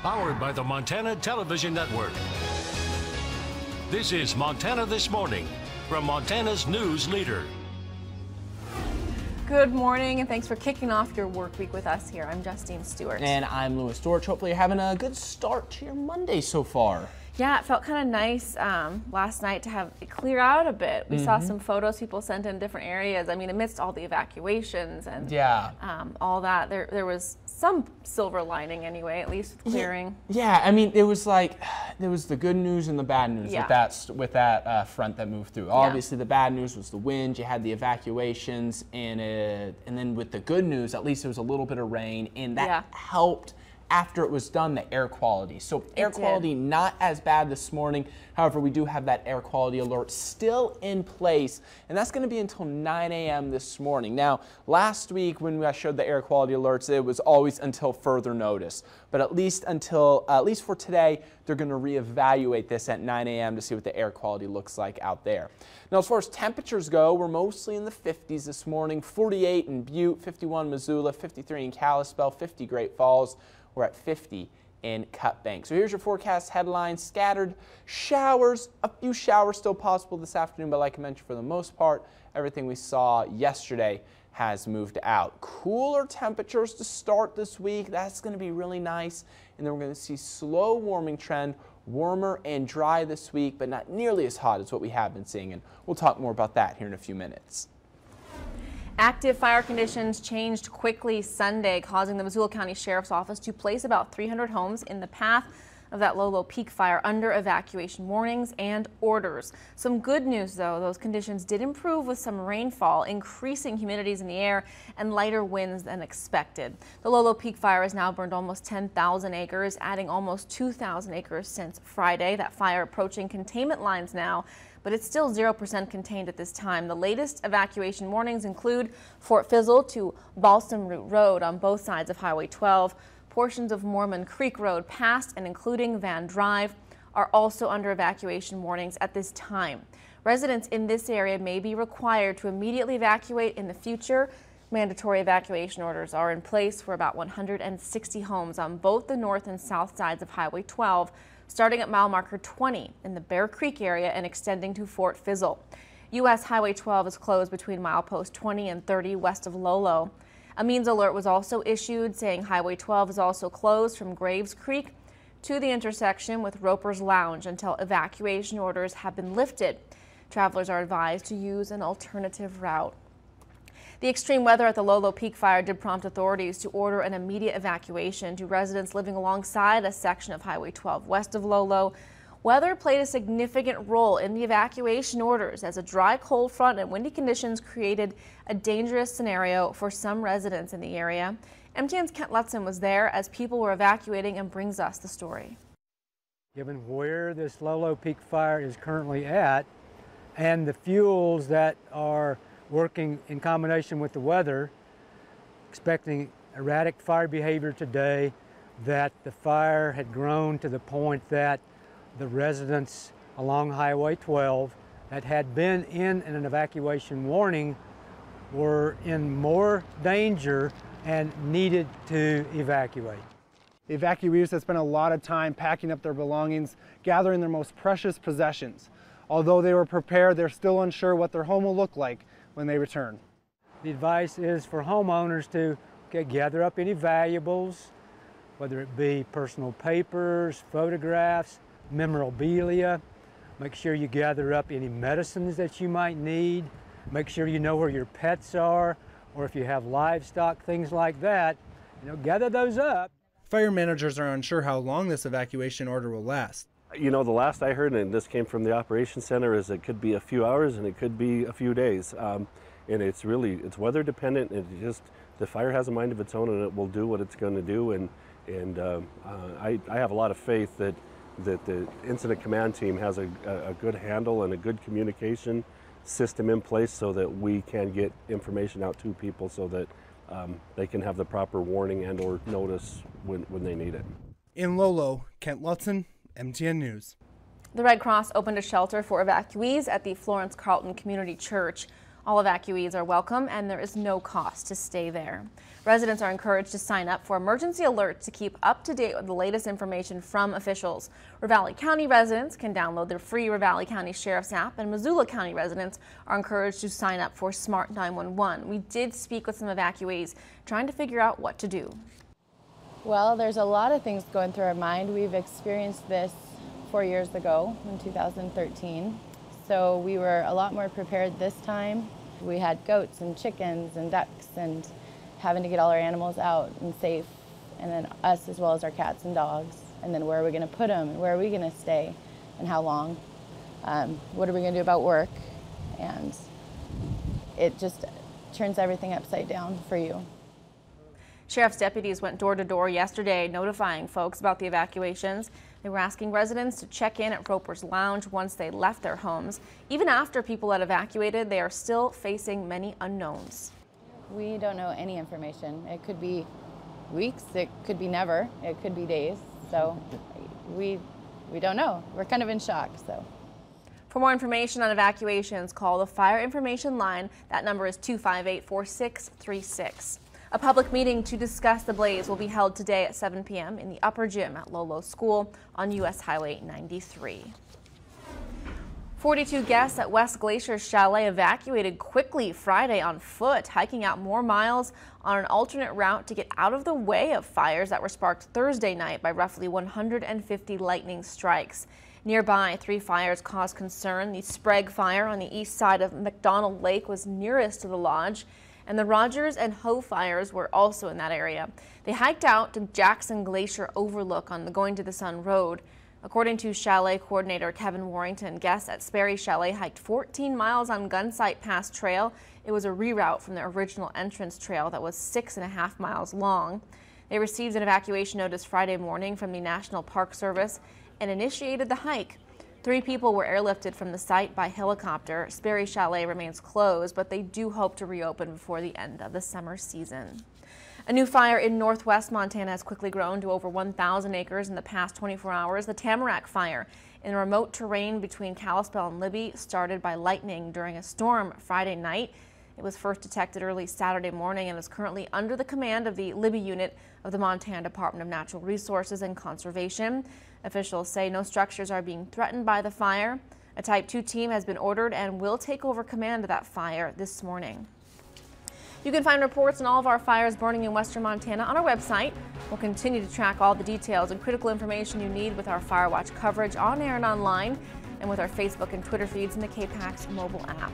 Powered by the Montana Television Network. This is Montana This Morning from Montana's news leader. Good morning, and thanks for kicking off your work week with us here. I'm Justine Stewart. And I'm Louis Storch. Hopefully you're having a good start to your Monday so far. Yeah, it felt kind of nice last night to have it clear out a bit. We saw some photos people sent in different areas. I mean, amidst all the evacuations and all that, there was some silver lining anyway, at least with clearing. Yeah, I mean, it was like, there was the good news and the bad news with that front that moved through. Obviously, the bad news was the wind. You had the evacuations, and then with the good news, at least there was a little bit of rain, and that helped. After it was done, the air quality. So air quality not as bad this morning. However, we do have that air quality alert still in place, and that's going to be until 9 a.m. this morning. Now, last week when I showed the air quality alerts, it was always until further notice. But at least for today, they're going to reevaluate this at 9 a.m. to see what the air quality looks like out there. Now, as far as temperatures go, we're mostly in the 50s this morning. 48 in Butte, 51 Missoula, 53 in Kalispell, 50 Great Falls. We're at 50 in Cut Bank. So here's your forecast headlines. Scattered showers, a few showers still possible this afternoon, but like I mentioned, for the most part, everything we saw yesterday has moved out. Cooler temperatures to start this week. That's going to be really nice. And then we're going to see slow warming trend, warmer and dry this week, but not nearly as hot as what we have been seeing. And we'll talk more about that here in a few minutes. Active fire conditions changed quickly Sunday, causing the Missoula County Sheriff's Office to place about 300 homes in the path of that Lolo peak fire under evacuation warnings and orders. Some good news, though, those conditions did improve with some rainfall, increasing humidities in the air, and lighter winds than expected. The Lolo peak fire has now burned almost 10,000 acres, adding almost 2,000 acres since Friday. That fire approaching containment lines now, but it's still 0% contained at this time. The latest evacuation warnings include Fort Fizzle to Balsam Route Road on both sides of Highway 12. Portions of Mormon Creek Road past and including Van Drive are also under evacuation warnings at this time. Residents in this area may be required to immediately evacuate in the future. Mandatory evacuation orders are in place for about 160 homes on both the north and south sides of Highway 12, starting at mile marker 20 in the Bear Creek area and extending to Fort Fizzle. U.S. Highway 12 is closed between milepost 20 and 30 west of Lolo. A means alert was also issued saying Highway 12 is also closed from Graves Creek to the intersection with Roper's Lounge until evacuation orders have been lifted. Travelers are advised to use an alternative route. The extreme weather at the Lolo Peak Fire did prompt authorities to order an immediate evacuation to residents living alongside a section of Highway 12 west of Lolo. Weather played a significant role in the evacuation orders as a dry, cold front and windy conditions created a dangerous scenario for some residents in the area. MTN's Kent Lutzen was there as people were evacuating and brings us the story. Given where this Lolo Peak Fire is currently at and the fuels that are working in combination with the weather, expecting erratic fire behavior today, that the fire had grown to the point that the residents along Highway 12 that had been in an evacuation warning were in more danger and needed to evacuate. The evacuees have spent a lot of time packing up their belongings, gathering their most precious possessions. Although they were prepared, they're still unsure what their home will look like when they return. The advice is for homeowners to gather up any valuables, whether it be personal papers, photographs, memorabilia. Make sure you gather up any medicines that you might need. Make sure you know where your pets are, or if you have livestock, things like that. Gather those up. Fire managers are unsure how long this evacuation order will last. The last I heard, and this came from the operations center, is it could be a few hours and it could be a few days. And it's weather dependent. The fire has a mind of its own, and it will do what it's going to do. And I have a lot of faith that the incident command team has a good handle and a good communication system in place so that we can get information out to people so that they can have the proper warning and or notice when they need it. In Lolo, Kent Lutzen, MTN News. The Red Cross opened a shelter for evacuees at the Florence Carlton Community Church All evacuees are welcome and there is no cost to stay there. Residents are encouraged to sign up for emergency alerts to keep up to date with the latest information from officials. Ravalli County residents can download their free Ravalli County Sheriff's app, and Missoula County residents are encouraged to sign up for Smart 911. We did speak with some evacuees trying to figure out what to do. Well, there's a lot of things going through our mind. We've experienced this 4 years ago in 2013. So we were a lot more prepared this time. We had goats and chickens and ducks and having to get all our animals out and safe, and then us as well as our cats and dogs. And then where are we going to put them, and where are we going to stay, and how long? What are we going to do about work? And it just turns everything upside down for you. Sheriff's deputies went door to door yesterday notifying folks about the evacuations. They were asking residents to check in at Roper's Lounge once they left their homes. Even after people had evacuated, they are still facing many unknowns. We don't know any information. It could be weeks, it could be never, it could be days. So we don't know. We're kind of in shock. So. For more information on evacuations, call the Fire Information Line. That number is 258-4636. A public meeting to discuss the blaze will be held today at 7 p.m. in the upper gym at Lolo School on U.S. Highway 93. 42 guests at West Glacier Chalet evacuated quickly Friday on foot, hiking out more miles on an alternate route to get out of the way of fires that were sparked Thursday night by roughly 150 lightning strikes. Nearby, 3 fires caused concern. The Sprague fire on the east side of McDonald Lake was nearest to the lodge, and the Rogers and Hoe fires were also in that area. They hiked out to Jackson Glacier Overlook on the Going to the Sun Road. According to Chalet coordinator Kevin Warrington, guests at Sperry Chalet hiked 14 miles on Gunsight Pass Trail. It was a reroute from the original entrance trail that was 6.5 miles long. They received an evacuation notice Friday morning from the National Park Service and initiated the hike. 3 people were airlifted from the site by helicopter. Sperry Chalet remains closed, but they do hope to reopen before the end of the summer season. A new fire in northwest Montana has quickly grown to over 1,000 acres in the past 24 hours. The Tamarack fire in remote terrain between Kalispell and Libby started by lightning during a storm Friday night. It was first detected early Saturday morning and is currently under the command of the Libby unit of the Montana Department of Natural Resources and Conservation. Officials say no structures are being threatened by the fire. A Type 2 team has been ordered and will take over command of that fire this morning. You can find reports on all of our fires burning in western Montana on our website. We'll continue to track all the details and critical information you need with our Fire Watch coverage on air and online, and with our Facebook and Twitter feeds in the KPAX mobile app.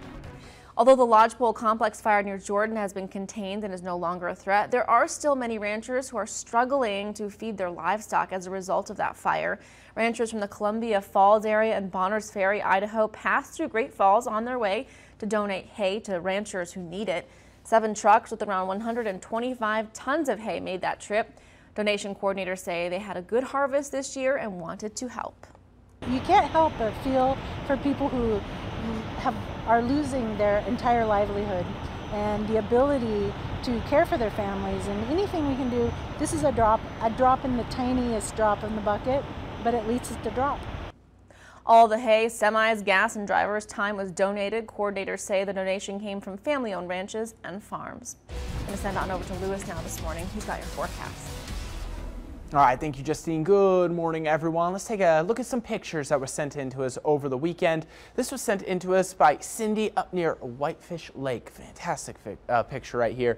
Although the Lodgepole Complex fire near Jordan has been contained and is no longer a threat, there are still many ranchers who are struggling to feed their livestock as a result of that fire. Ranchers from the Columbia Falls area and Bonners Ferry, Idaho, passed through Great Falls on their way to donate hay to ranchers who need it. 7 trucks with around 125 tons of hay made that trip. Donation coordinators say they had a good harvest this year and wanted to help. You can't help but feel for people who are losing their entire livelihood and the ability to care for their families, and anything we can do. This is a drop in the tiniest drop in the bucket, but at least it's a drop. All the hay, semis, gas, and drivers' time was donated. Coordinators say the donation came from family-owned ranches and farms. I'm going to send on over to Lewis now this morning. He's got your forecast. All right, thank you, Justine. Good morning, everyone. Let's take a look at some pictures that were sent in to us over the weekend. This was sent in to us by Cindy up near Whitefish Lake. Fantastic picture right here.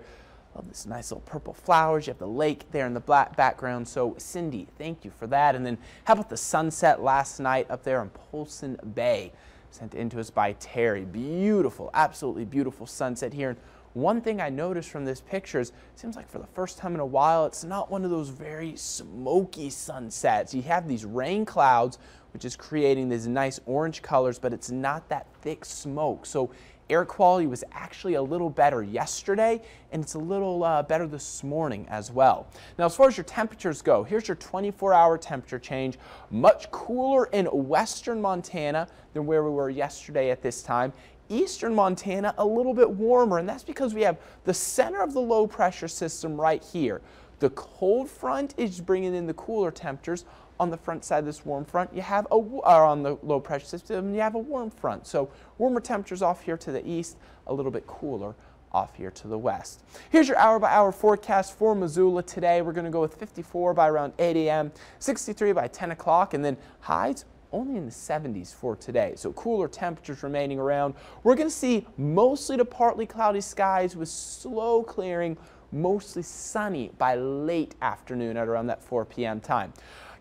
Love this nice little purple flowers. You have the lake there in the black background. So, Cindy, thank you for that. And then how about the sunset last night up there in Polson Bay? Sent in to us by Terry. Beautiful, absolutely beautiful sunset here. One thing I noticed from this picture is it seems like for the first time in a while, it's not one of those very smoky sunsets. You have these rain clouds, which is creating these nice orange colors, but it's not that thick smoke. So air quality was actually a little better yesterday, and it's a little better this morning as well. Now, as far as your temperatures go, here's your 24-hour temperature change. Much cooler in western Montana than where we were yesterday at this time. Eastern Montana a little bit warmer, and that's because we have the center of the low pressure system right here. The cold front is bringing in the cooler temperatures. On the front side of this warm front, you have on the low pressure system, you have a warm front. So warmer temperatures off here to the east, a little bit cooler off here to the west. Here's your hour-by-hour forecast for Missoula today. We're going to go with 54 by around 8 a.m., 63 by 10 o'clock, and then highs only in the 70s for today. So cooler temperatures remaining around. We're going to see mostly to partly cloudy skies with slow clearing, mostly sunny by late afternoon at around that 4 p.m. time.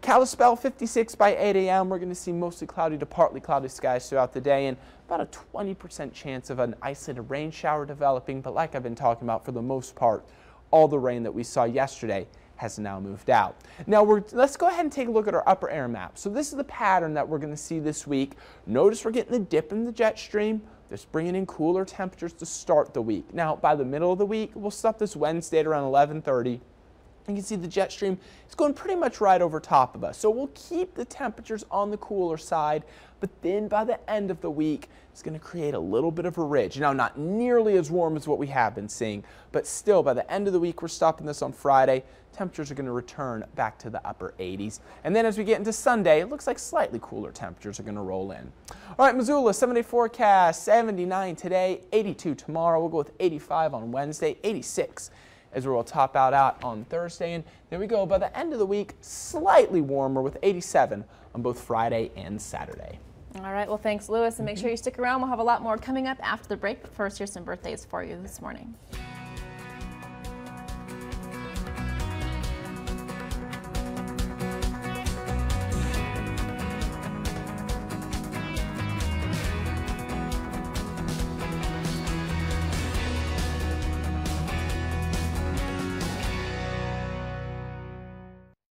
Kalispell 56 by 8 a.m. We're going to see mostly cloudy to partly cloudy skies throughout the day and about a 20% chance of an isolated rain shower developing. But like I've been talking about, for the most part, all the rain that we saw yesterday has now moved out. Now let's go ahead and take a look at our upper air map. So this is the pattern that we're going to see this week. Notice we're getting the dip in the jet stream. That's bringing in cooler temperatures to start the week. Now by the middle of the week, we'll stop this Wednesday at around 11:30. You can see the jet stream is going pretty much right over top of us. So we'll keep the temperatures on the cooler side, but then by the end of the week, it's going to create a little bit of a ridge. Now, not nearly as warm as what we have been seeing, but still by the end of the week, we're stopping this on Friday. Temperatures are going to return back to the upper 80s. And then as we get into Sunday, it looks like slightly cooler temperatures are going to roll in. All right, Missoula, 7-day forecast, 79 today, 82 tomorrow. We'll go with 85 on Wednesday, 86 as we'll top out on Thursday. And there we go. By the end of the week, slightly warmer with 87 on both Friday and Saturday. All right. Well, thanks, Lewis. And make sure you stick around. We'll have a lot more coming up after the break. But first, here's some birthdays for you this morning.